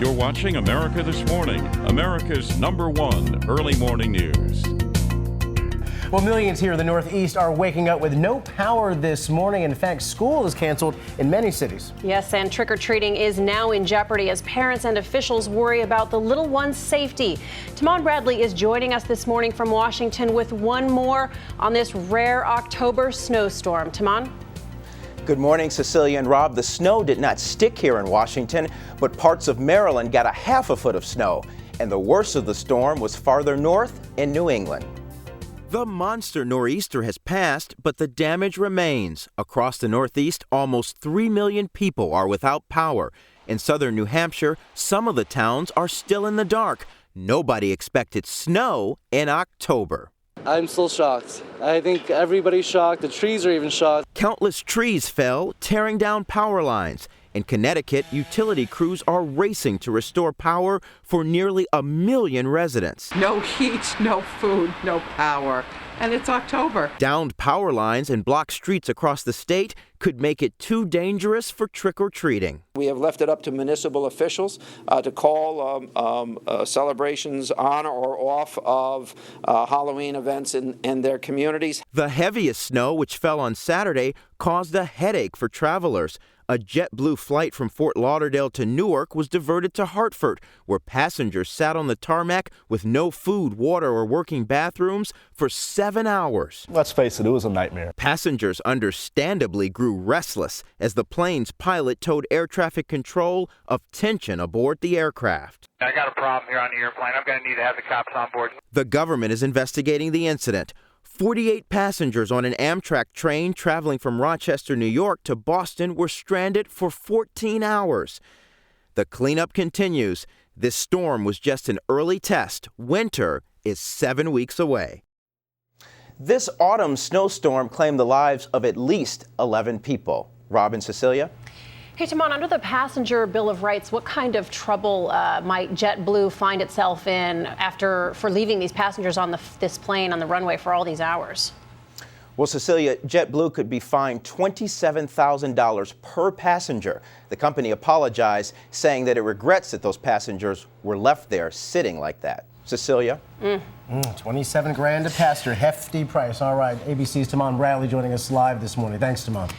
You're watching America This Morning, America's #1 early morning news. Well, millions here in the Northeast are waking up with no power this morning. In fact, school is canceled in many cities. Yes, and trick-or-treating is now in jeopardy as parents and officials worry about the little one's safety. Tahman Bradley is joining us this morning from Washington with one more on this rare October snowstorm. Tahman? Good morning, Cecilia and Rob. The snow did not stick here in Washington, but parts of Maryland got a half a foot of snow. And the worst of the storm was farther north in New England. The monster nor'easter has passed, but the damage remains. Across the Northeast, almost 3 million people are without power. In southern New Hampshire, some of the towns are still in the dark. Nobody expected snow in October. I'm still shocked. I think everybody's shocked. The trees are even shocked. Countless trees fell, tearing down power lines. In Connecticut, utility crews are racing to restore power for nearly 1 million residents. No heat, no food, no power. And it's October. Downed power lines and blocked streets across the state could make it too dangerous for trick-or-treating. We have left it up to municipal officials to call celebrations on or off of Halloween events in their communities. The heaviest snow, which fell on Saturday, caused a headache for travelers. A JetBlue flight from Fort Lauderdale to Newark was diverted to Hartford, where passengers sat on the tarmac with no food, water, or working bathrooms for 7 hours. Let's face it, it was a nightmare. Passengers understandably grew restless as the plane's pilot told air traffic control of tension aboard the aircraft. I got a problem here on the airplane. I'm going to need to have the cops on board. The government is investigating the incident. 48 passengers on an Amtrak train traveling from Rochester, New York to Boston were stranded for 14 hours. The cleanup continues. This storm was just an early test. Winter is 7 weeks away. This autumn snowstorm claimed the lives of at least 11 people. Rob and Cecilia? Hey, Tahman, under the Passenger Bill of Rights, what kind of trouble might JetBlue find itself in for leaving these passengers on this plane on the runway for all these hours? Well, Cecilia, JetBlue could be fined $27,000 per passenger. The company apologized, saying that it regrets that those passengers were left there sitting like that. Cecilia? 27 grand a passenger, hefty price. All right, ABC's Tahman Bradley joining us live this morning. Thanks, Tahman.